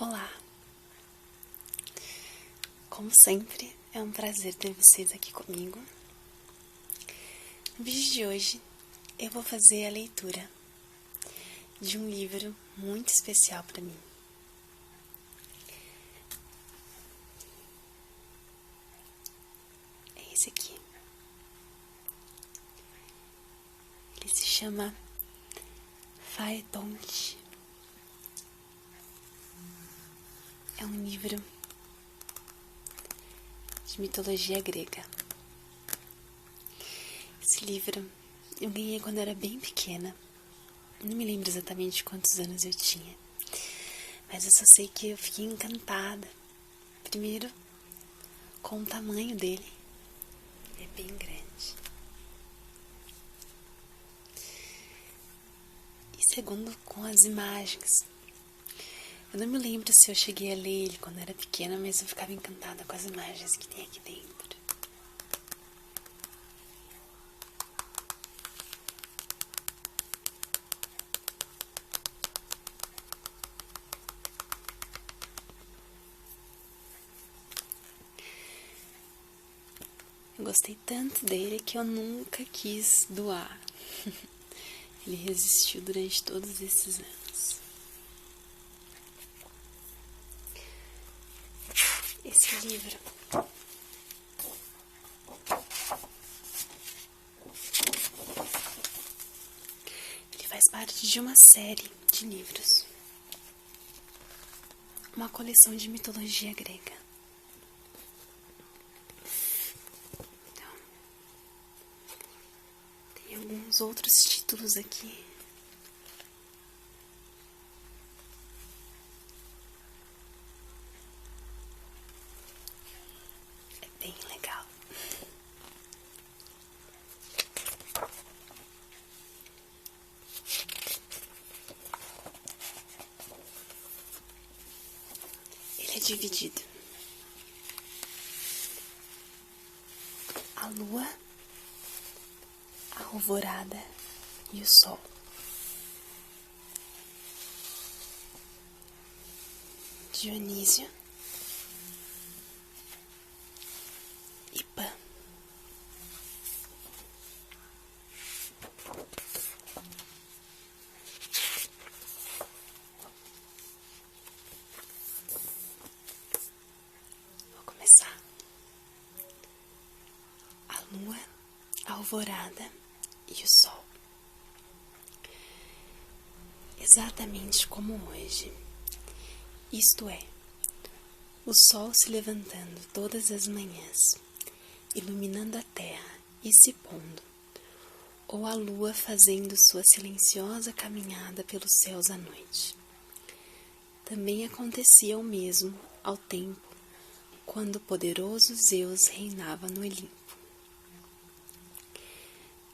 Olá! Como sempre, é um prazer ter vocês aqui comigo. No vídeo de hoje, eu vou fazer a leitura de um livro muito especial para mim. É esse aqui. Ele se chama Faetonte. É um livro de mitologia grega. Esse livro eu ganhei quando eu era bem pequena. Não me lembro exatamente quantos anos eu tinha, mas eu só sei que eu fiquei encantada. Primeiro, com o tamanho dele. É bem grande. E segundo, com as imagens. Eu não me lembro se eu cheguei a ler ele quando era pequena, mas eu ficava encantada com as imagens que tem aqui dentro. Eu gostei tanto dele que eu nunca quis doar. Ele resistiu durante todos esses anos. Esse livro ele faz parte de uma série de livros, uma coleção de mitologia grega. Então, tem alguns outros títulos aqui. É bem legal. Ele é dividido. A lua, a alvorada e o sol. Dionísio e Pan. Vou começar. A lua, a alvorada e o sol. Exatamente como hoje. Isto é, o sol se levantando todas as manhãs, iluminando a terra e se pondo, ou a lua fazendo sua silenciosa caminhada pelos céus à noite. Também acontecia o mesmo ao tempo quando o poderoso Zeus reinava no Olimpo.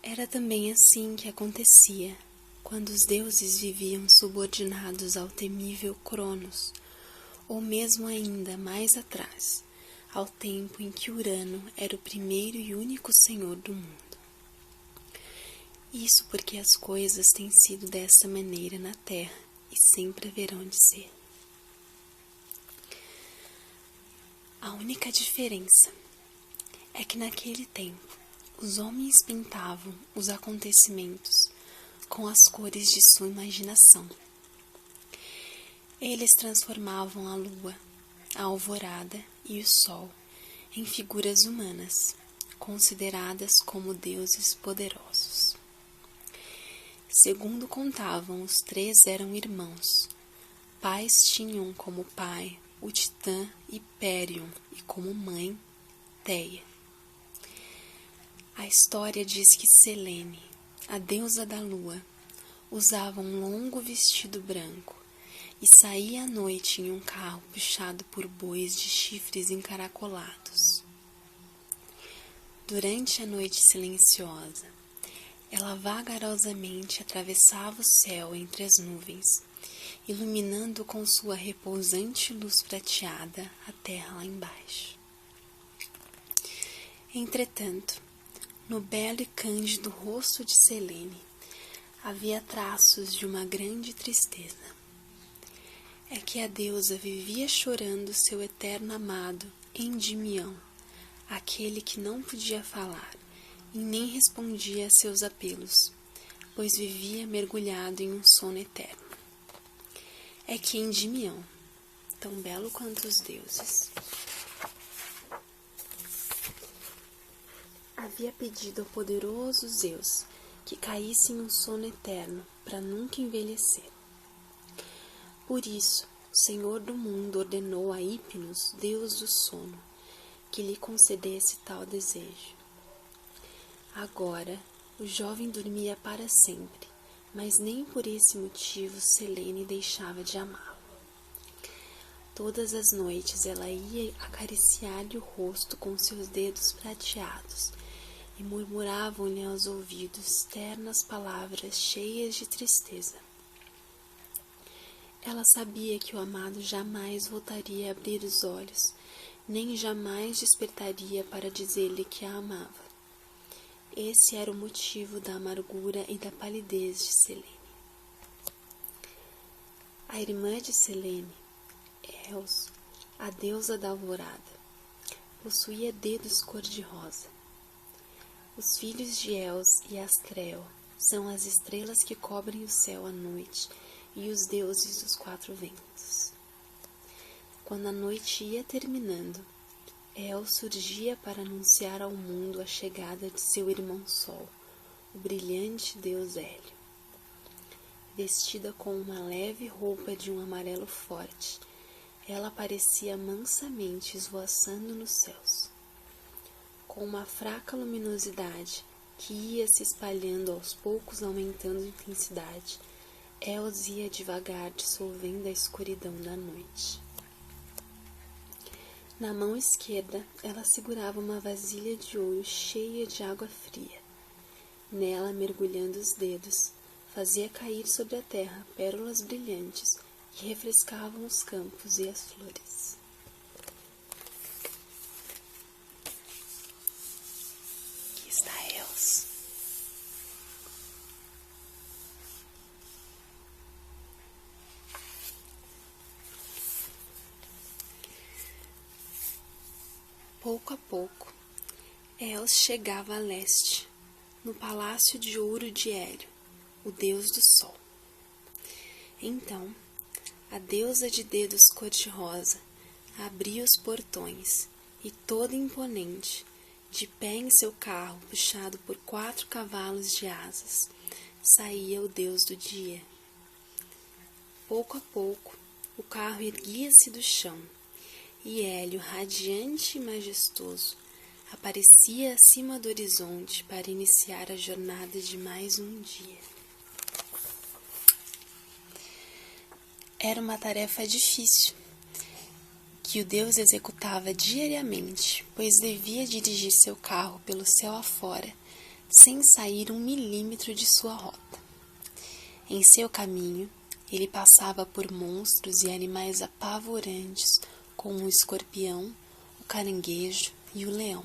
Era também assim que acontecia quando os deuses viviam subordinados ao temível Cronos, ou mesmo ainda mais atrás, ao tempo em que Urano era o primeiro e único senhor do mundo. Isso porque as coisas têm sido dessa maneira na Terra e sempre haverão de ser. A única diferença é que naquele tempo os homens pintavam os acontecimentos com as cores de sua imaginação. Eles transformavam a lua, a alvorada e o sol em figuras humanas, consideradas como deuses poderosos. Segundo contavam, os três eram irmãos. Pais tinham como pai o titã Hipérion e como mãe Teia. A história diz que Selene, a deusa da lua, usava um longo vestido branco e saía à noite em um carro puxado por bois de chifres encaracolados. Durante a noite silenciosa, ela vagarosamente atravessava o céu entre as nuvens, iluminando com sua repousante luz prateada a terra lá embaixo. Entretanto, no belo e cândido rosto de Selene havia traços de uma grande tristeza. é que a deusa vivia chorando seu eterno amado, Endymion, aquele que não podia falar e nem respondia a seus apelos, pois vivia mergulhado em um sono eterno. É que Endymion, tão belo quanto os deuses, havia pedido ao poderoso Zeus que caísse em um sono eterno para nunca envelhecer. Por isso, o Senhor do mundo ordenou a Hipnos, deus do sono, que lhe concedesse tal desejo. Agora, o jovem dormia para sempre, mas nem por esse motivo Selene deixava de amá-lo. Todas as noites ela ia acariciar-lhe o rosto com seus dedos prateados e murmuravam-lhe aos ouvidos ternas palavras cheias de tristeza. Ela sabia que o amado jamais voltaria a abrir os olhos, nem jamais despertaria para dizer-lhe que a amava. Esse era o motivo da amargura e da palidez de Selene. A irmã de Selene, Eos, a deusa da alvorada, possuía dedos cor-de-rosa. Os filhos de Eos e Ascreel são as estrelas que cobrem o céu à noite e os deuses dos 4 ventos. Quando a noite ia terminando, El surgia para anunciar ao mundo a chegada de seu irmão Sol, o brilhante deus Hélio. Vestida com uma leve roupa de um amarelo forte, ela aparecia mansamente esvoaçando nos céus. Com uma fraca luminosidade que ia se espalhando aos poucos, aumentando a intensidade, Eos ia devagar dissolvendo a escuridão da noite. Na mão esquerda, ela segurava uma vasilha de ouro cheia de água fria. Nela, mergulhando os dedos, fazia cair sobre a terra pérolas brilhantes que refrescavam os campos e as flores. Aqui está Eos. Pouco a pouco, Eos chegava a leste, no palácio de ouro de Hélio, o deus do sol. Então, a deusa de dedos cor-de-rosa abria os portões e, toda imponente, de pé em seu carro puxado por 4 cavalos de asas, saía o deus do dia. Pouco a pouco, o carro erguia-se do chão e Hélio, radiante e majestoso, aparecia acima do horizonte para iniciar a jornada de mais um dia. Era uma tarefa difícil, que o deus executava diariamente, pois devia dirigir seu carro pelo céu afora, sem sair 1 milímetro de sua rota. Em seu caminho, ele passava por monstros e animais apavorantes, como o escorpião, o caranguejo e o leão.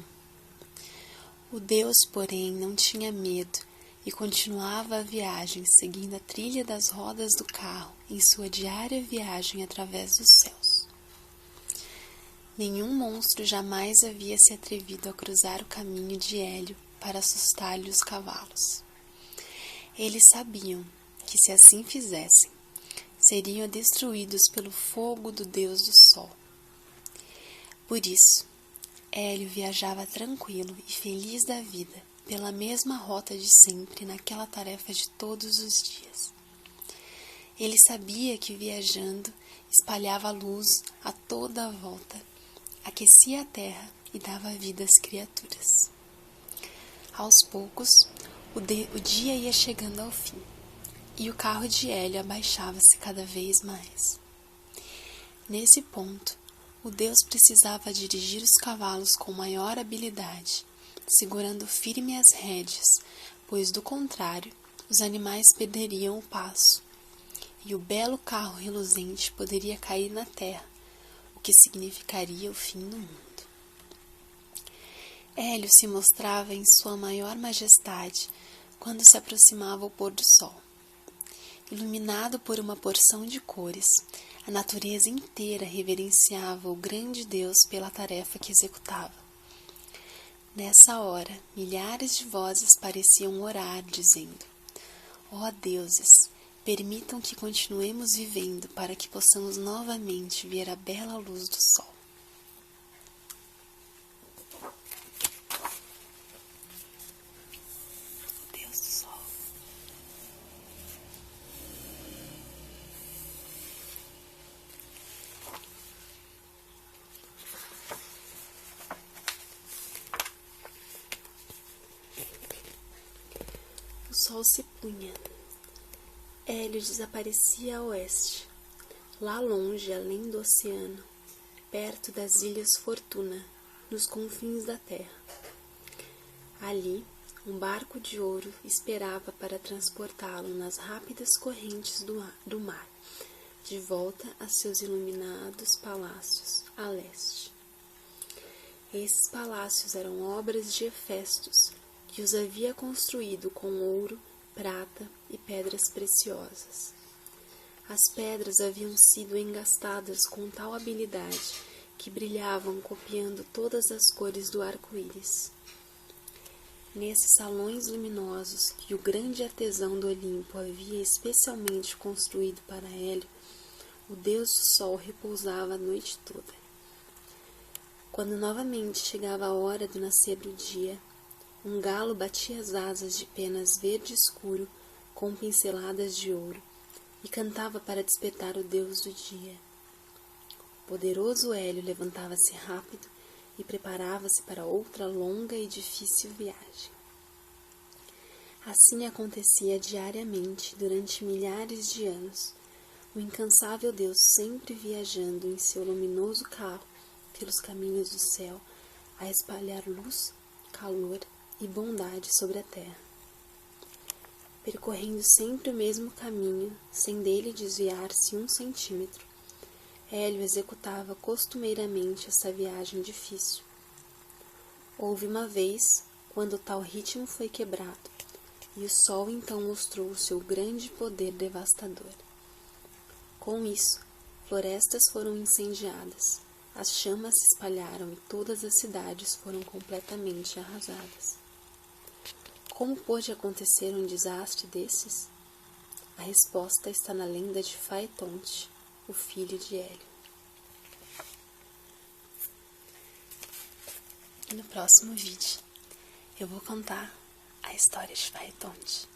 O deus, porém, não tinha medo e continuava a viagem, seguindo a trilha das rodas do carro em sua diária viagem através dos céus. Nenhum monstro jamais havia se atrevido a cruzar o caminho de Hélio para assustar-lhe os cavalos. Eles sabiam que, se assim fizessem, seriam destruídos pelo fogo do deus do sol. Por isso, Hélio viajava tranquilo e feliz da vida pela mesma rota de sempre naquela tarefa de todos os dias. Ele sabia que viajando espalhava luz a toda a volta, aquecia a terra e dava vida às criaturas. Aos poucos, o dia ia chegando ao fim e o carro de Hélio abaixava-se cada vez mais. Nesse ponto, o deus precisava dirigir os cavalos com maior habilidade, segurando firme as rédeas, pois, do contrário, os animais perderiam o passo, e o belo carro reluzente poderia cair na terra, o que significaria o fim do mundo. Hélio se mostrava em sua maior majestade quando se aproximava o pôr do sol. Iluminado por uma porção de cores, a natureza inteira reverenciava o grande Deus pela tarefa que executava. Nessa hora, milhares de vozes pareciam orar, dizendo: ó deuses, permitam que continuemos vivendo para que possamos novamente ver a bela luz do sol. Deus do sol. O sol se punha. Hélio desaparecia a oeste. Lá longe, além do oceano, perto das Ilhas Fortuna, nos confins da terra. Ali, um barco de ouro esperava para transportá-lo nas rápidas correntes do mar, de volta a seus iluminados palácios a leste. Esses palácios eram obras de Hefestos, que os havia construído com ouro, prata e pedras preciosas. As pedras haviam sido engastadas com tal habilidade que brilhavam copiando todas as cores do arco-íris. Nesses salões luminosos que o grande artesão do Olimpo havia especialmente construído para Hélio, o Deus do Sol repousava a noite toda. Quando novamente chegava a hora do nascer do dia, um galo batia as asas de penas verde escuro com pinceladas de ouro e cantava para despertar o Deus do dia. O poderoso Hélio levantava-se rápido e preparava-se para outra longa e difícil viagem. Assim acontecia diariamente durante milhares de anos, o incansável Deus sempre viajando em seu luminoso carro pelos caminhos do céu a espalhar luz, calor e bondade sobre a terra. Percorrendo sempre o mesmo caminho, sem dele desviar-se 1 centímetro, Hélio executava costumeiramente essa viagem difícil. Houve uma vez, quando tal ritmo foi quebrado, e o sol então mostrou o seu grande poder devastador. Com isso, florestas foram incendiadas, as chamas se espalharam e todas as cidades foram completamente arrasadas. Como pôde acontecer um desastre desses? A resposta está na lenda de Faetonte, o filho de Hélio. E no próximo vídeo eu vou contar a história de Faetonte.